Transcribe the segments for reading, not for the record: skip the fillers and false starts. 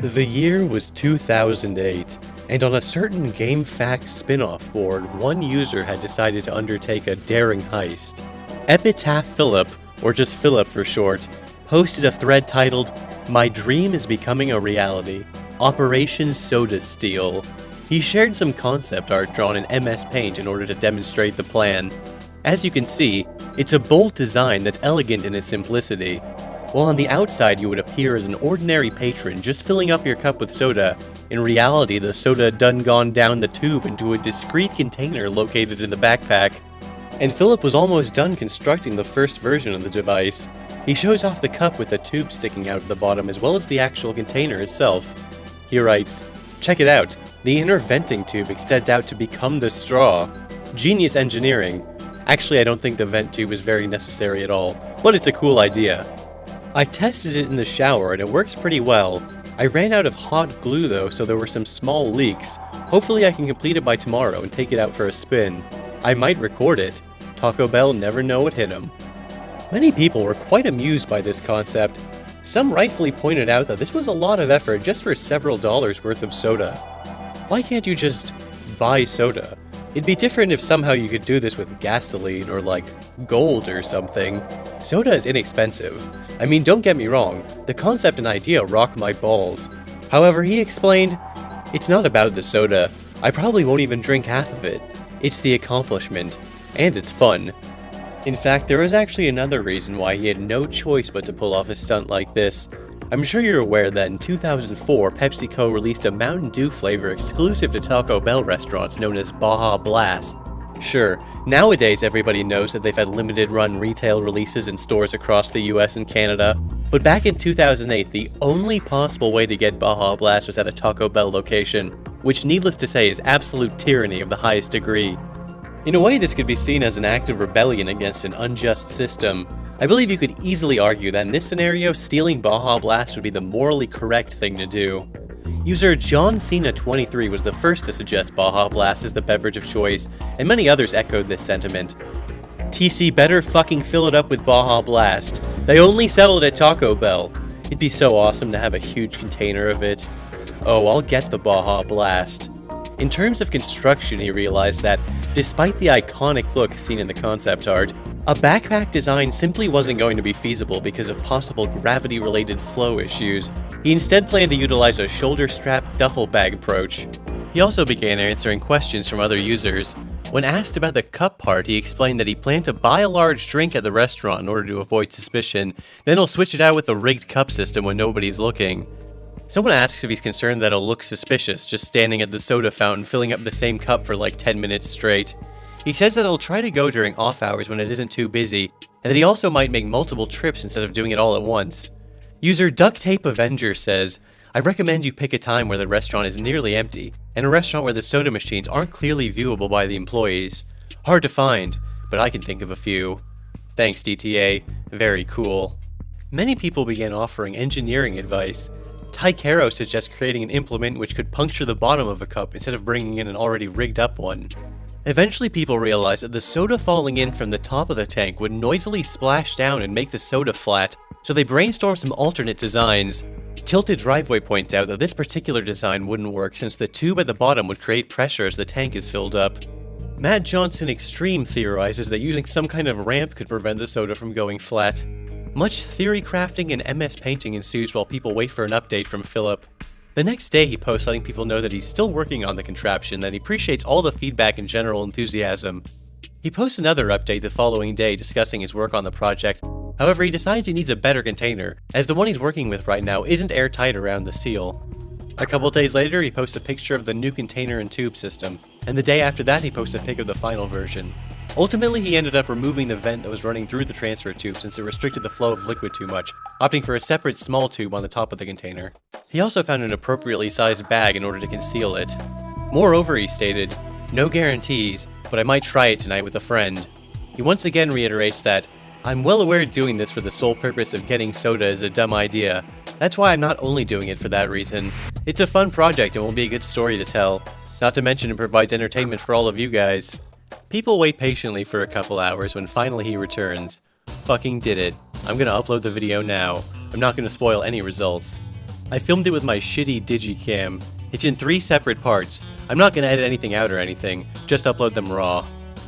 The year was 2008, and on a certain GameFAQs spin-off board, one user had decided to undertake a daring heist. EpitaPhillip, or just Philip for short, posted a thread titled, "My dream is becoming a reality. Operation Soda Steal." He shared some concept art drawn in MS Paint in order to demonstrate the plan. As you can see, it's a bold design that's elegant in its simplicity. While on the outside you would appear as an ordinary patron just filling up your cup with soda, in reality the soda had done gone down the tube into a discreet container located in the backpack. And Philip was almost done constructing the first version of the device. He shows off the cup with the tube sticking out of the bottom as well as the actual container itself. He writes, "Check it out, the inner venting tube extends out to become the straw. Genius engineering. Actually, I don't think the vent tube is very necessary at all, but it's a cool idea. I tested it in the shower and it works pretty well. I ran out of hot glue though, so there were some small leaks. Hopefully I can complete it by tomorrow and take it out for a spin. I might record it. Taco Bell never know what hit 'em." Many people were quite amused by this concept. Some rightfully pointed out that this was a lot of effort just for several dollars worth of soda. Why can't you just buy soda? It'd be different if somehow you could do this with gasoline or like gold or something. Soda is inexpensive. I mean, don't get me wrong, the concept and idea rock my balls. However, he explained, "It's not about the soda. I probably won't even drink half of it. It's the accomplishment. And it's fun." In fact, there was actually another reason why he had no choice but to pull off a stunt like this. I'm sure you're aware that in 2004, PepsiCo released a Mountain Dew flavor exclusive to Taco Bell restaurants known as Baja Blast. Sure, nowadays everybody knows that they've had limited run retail releases in stores across the US and Canada, but back in 2008, the only possible way to get Baja Blast was at a Taco Bell location, which needless to say is absolute tyranny of the highest degree. In a way, this could be seen as an act of rebellion against an unjust system. I believe you could easily argue that in this scenario, stealing Baja Blast would be the morally correct thing to do. User John Cena23 was the first to suggest Baja Blast as the beverage of choice, and many others echoed this sentiment. TC better fucking fill it up with Baja Blast. They only sell it at Taco Bell. It'd be so awesome to have a huge container of it. Oh, I'll get the Baja Blast. In terms of construction, he realized that, despite the iconic look seen in the concept art, a backpack design simply wasn't going to be feasible because of possible gravity-related flow issues. He instead planned to utilize a shoulder-strap duffel bag approach. He also began answering questions from other users. When asked about the cup part, he explained that he planned to buy a large drink at the restaurant in order to avoid suspicion, then he'll switch it out with a rigged cup system when nobody's looking. Someone asks if he's concerned that it'll look suspicious just standing at the soda fountain filling up the same cup for like 10 minutes straight. He says that he'll try to go during off hours when it isn't too busy, and that he also might make multiple trips instead of doing it all at once. User Duct Tape Avenger says, "I recommend you pick a time where the restaurant is nearly empty, and a restaurant where the soda machines aren't clearly viewable by the employees. Hard to find, but I can think of a few. Thanks DTA, very cool." Many people began offering engineering advice. Tycaro suggests creating an implement which could puncture the bottom of a cup instead of bringing in an already rigged up one. Eventually people realized that the soda falling in from the top of the tank would noisily splash down and make the soda flat, so they brainstormed some alternate designs. Tilted Driveway points out that this particular design wouldn't work since the tube at the bottom would create pressure as the tank is filled up. Matt Johnson Extreme theorizes that using some kind of ramp could prevent the soda from going flat. Much theory crafting and MS painting ensues while people wait for an update from Philip. The next day he posts letting people know that he's still working on the contraption, that he appreciates all the feedback and general enthusiasm. He posts another update the following day discussing his work on the project. However, he decides he needs a better container, as the one he's working with right now isn't airtight around the seal. A couple days later he posts a picture of the new container and tube system, and the day after that he posts a pic of the final version. Ultimately, he ended up removing the vent that was running through the transfer tube since it restricted the flow of liquid too much, opting for a separate small tube on the top of the container. He also found an appropriately sized bag in order to conceal it. Moreover, he stated, "No guarantees, but I might try it tonight with a friend." He once again reiterates that, "I'm well aware doing this for the sole purpose of getting soda is a dumb idea. That's why I'm not only doing it for that reason. It's a fun project and will be a good story to tell. Not to mention it provides entertainment for all of you guys." People wait patiently for a couple hours when finally he returns. Fucking did it. I'm gonna upload the video now. I'm not gonna spoil any results. I filmed it with my shitty digicam. It's in 3 separate parts. I'm not gonna edit anything out or anything, just upload them raw.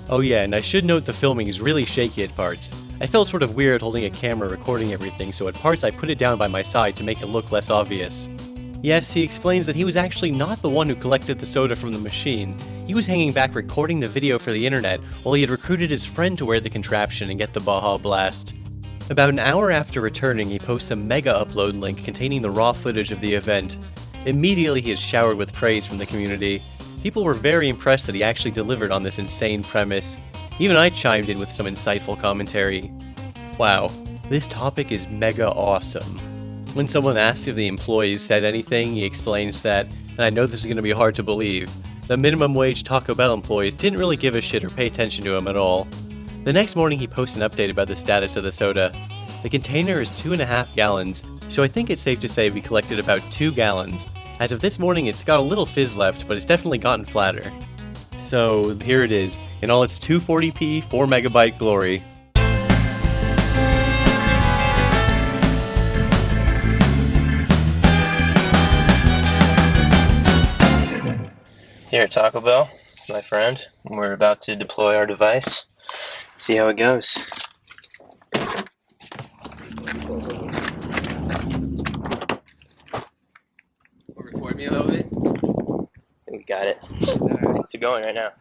Oh yeah, and I should note the filming is really shaky at parts. I felt sort of weird holding a camera recording everything, so at parts I put it down by my side to make it look less obvious. Yes, he explains that he was actually not the one who collected the soda from the machine. He was hanging back recording the video for the internet while he had recruited his friend to wear the contraption and get the Baja Blast. About an hour after returning, he posts a mega upload link containing the raw footage of the event. Immediately he is showered with praise from the community. People were very impressed that he actually delivered on this insane premise. Even I chimed in with some insightful commentary. Wow, this topic is mega awesome. When someone asks if the employees said anything, he explains that, and I know this is going to be hard to believe, the minimum wage Taco Bell employees didn't really give a shit or pay attention to him at all. The next morning he posts an update about the status of the soda. The container is 2.5 gallons, so I think it's safe to say we collected about 2 gallons. As of this morning it's got a little fizz left, but it's definitely gotten flatter. So here it is, in all its 240p, 4 megabyte glory. Here at Taco Bell, my friend, we're about to deploy our device. See how it goes. Record me a little bit. We got it. Alright, it's going right now.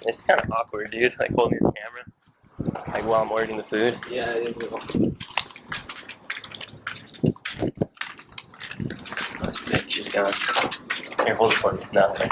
It's kind of awkward, dude, like holding this camera, like while I'm ordering the food. Yeah, it is. Oh, sick, she's gone. Here, hold it for me. No, okay.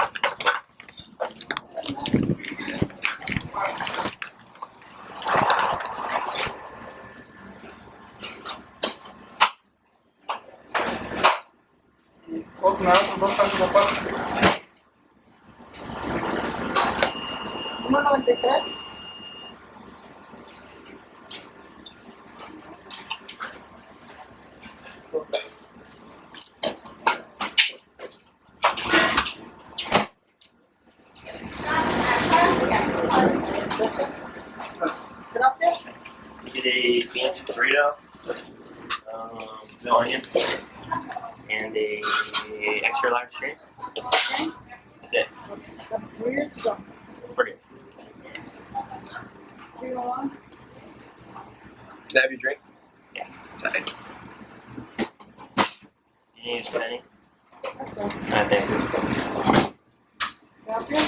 Get a fancy burrito, no onion, and a extra large drink. That's it. We're good. Can I have your drink? Yeah. Sorry. You need a penny? I think. That's it.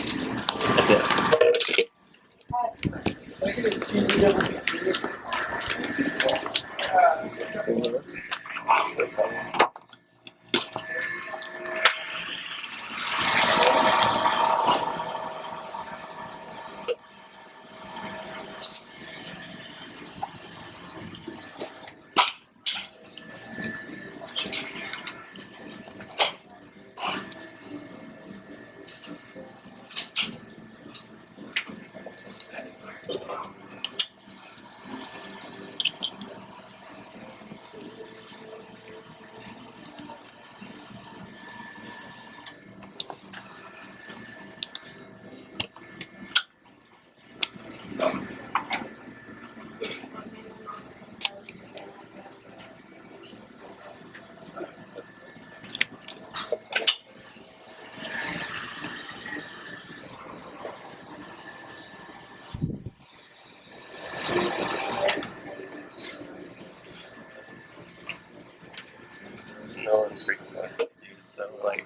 No one's freaking out, dude. So, like,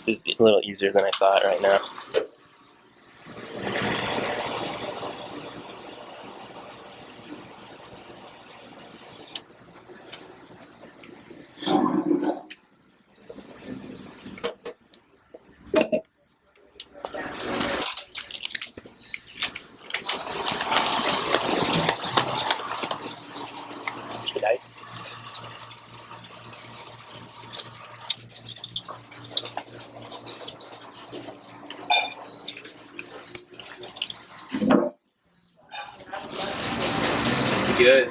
this is a little easier than I thought right now. Nice. Good.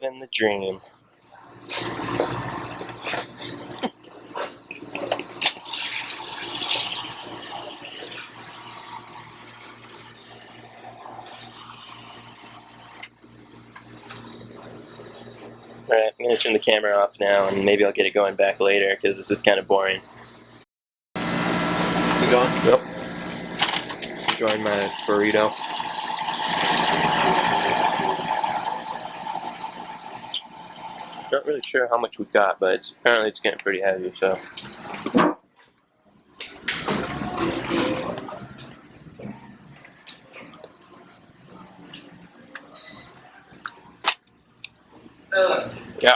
living the dream. Alright, I'm going to turn the camera off now, and maybe I'll get it going back later, because this is kind of boring. Is it going? Yep. Enjoying my burrito. Not really sure how much we got, but apparently it's getting pretty heavy, so. Yeah.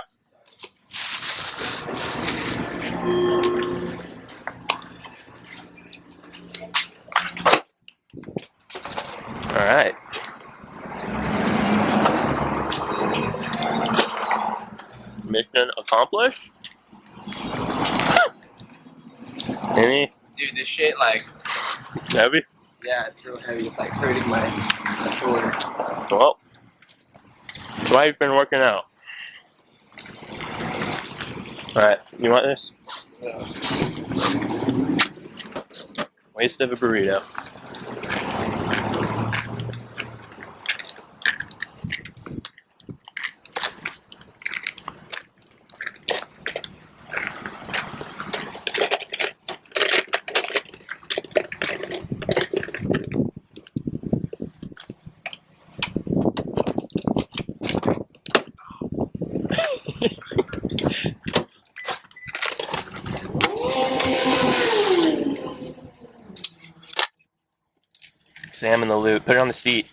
Alright. Mission accomplished? Any? Dude, this shit, like... Heavy? Yeah, it's real heavy. It's like hurting my shoulder. Well, that's why you've been working out. Alright, you want this? Yeah. Waste of a burrito. Sam in the loop. Put it on the seat.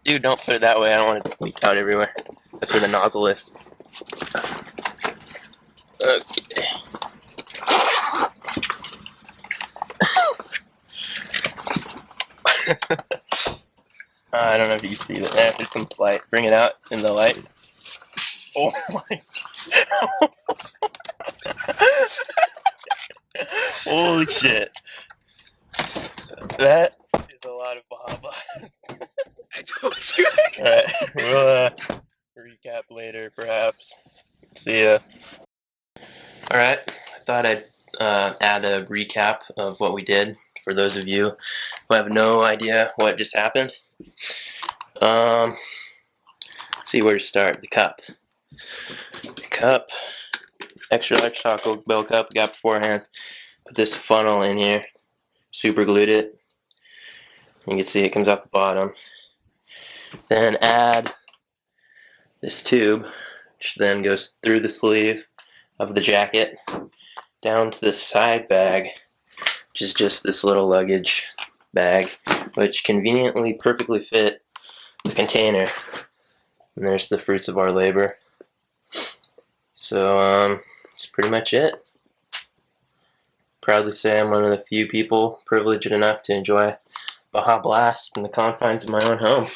Dude, don't put it that way. I don't want it to leak out everywhere. That's where the nozzle is. Okay. I don't know if you can see that. There's some light. Bring it out in the light. Oh my. Holy shit. That is a lot of Baja Blast. I told you. Alright, we'll recap later, perhaps. See ya. Alright, I thought I'd add a recap of what we did for those of you who have no idea what just happened. Let's see where to start. The cup. Extra large Taco Bell cup, got beforehand. Put this funnel in here, super glued it. You can see it comes out the bottom. Then add this tube, which then goes through the sleeve of the jacket down to the side bag, which is just this little luggage bag, which conveniently perfectly fit the container. And there's the fruits of our labor. So that's pretty much it. Proudly say I'm one of the few people privileged enough to enjoy Baja Blast in the confines of my own home.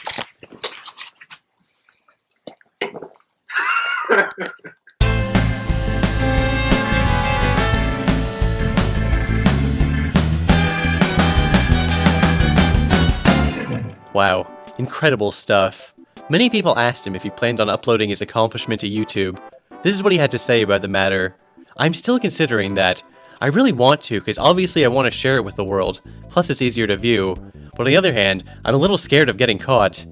Wow, incredible stuff. Many people asked him if he planned on uploading his accomplishment to YouTube. This is what he had to say about the matter. I'm still considering that. I really want to, because obviously I want to share it with the world, plus it's easier to view. But on the other hand, I'm a little scared of getting caught.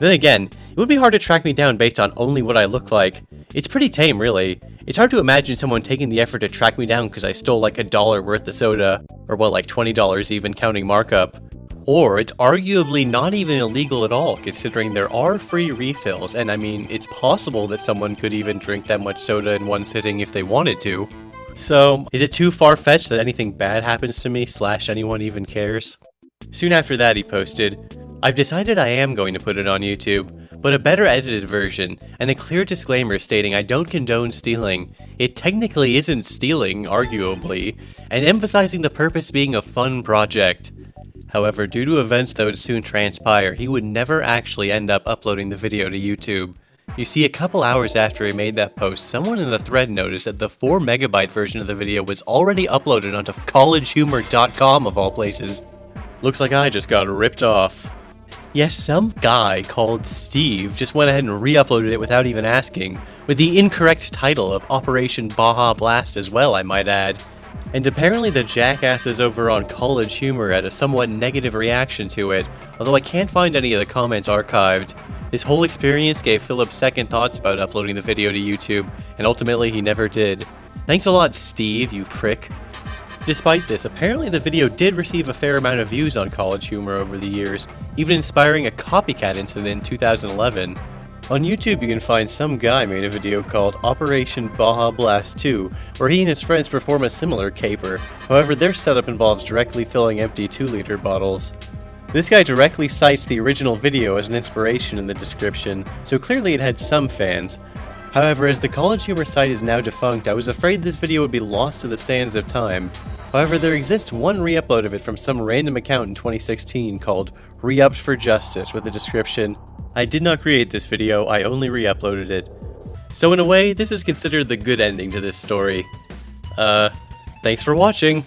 Then again, it would be hard to track me down based on only what I look like. It's pretty tame, really. It's hard to imagine someone taking the effort to track me down because I stole like $1 worth of soda, or what, like $20 even counting markup. Or it's arguably not even illegal at all, considering there are free refills, and I mean, it's possible that someone could even drink that much soda in one sitting if they wanted to. So, is it too far-fetched that anything bad happens to me / anyone even cares? Soon after that he posted, I've decided I am going to put it on YouTube, but a better edited version, and a clear disclaimer stating I don't condone stealing. It technically isn't stealing, arguably, and emphasizing the purpose being a fun project. However, due to events that would soon transpire, he would never actually end up uploading the video to YouTube. You see, a couple hours after he made that post, someone in the thread noticed that the 4 MB version of the video was already uploaded onto collegehumor.com of all places. Looks like I just got ripped off. Yes, some guy called Steve just went ahead and re-uploaded it without even asking, with the incorrect title of Operation Baja Blast as well, I might add. And apparently the jackasses over on College Humor had a somewhat negative reaction to it, although I can't find any of the comments archived. This whole experience gave Phillip second thoughts about uploading the video to YouTube, and ultimately he never did. Thanks a lot, Steve, you prick. Despite this, apparently the video did receive a fair amount of views on College Humor over the years, even inspiring a copycat incident in 2011. On YouTube you can find some guy made a video called Operation Baja Blast 2, where he and his friends perform a similar caper, however their setup involves directly filling empty 2-liter bottles. This guy directly cites the original video as an inspiration in the description, so clearly it had some fans. However, as the College Humor site is now defunct, I was afraid this video would be lost to the sands of time. However, there exists one re-upload of it from some random account in 2016 called Re-Upped for Justice with the description, "I did not create this video, I only re-uploaded it." So in a way, this is considered the good ending to this story. Thanks for watching!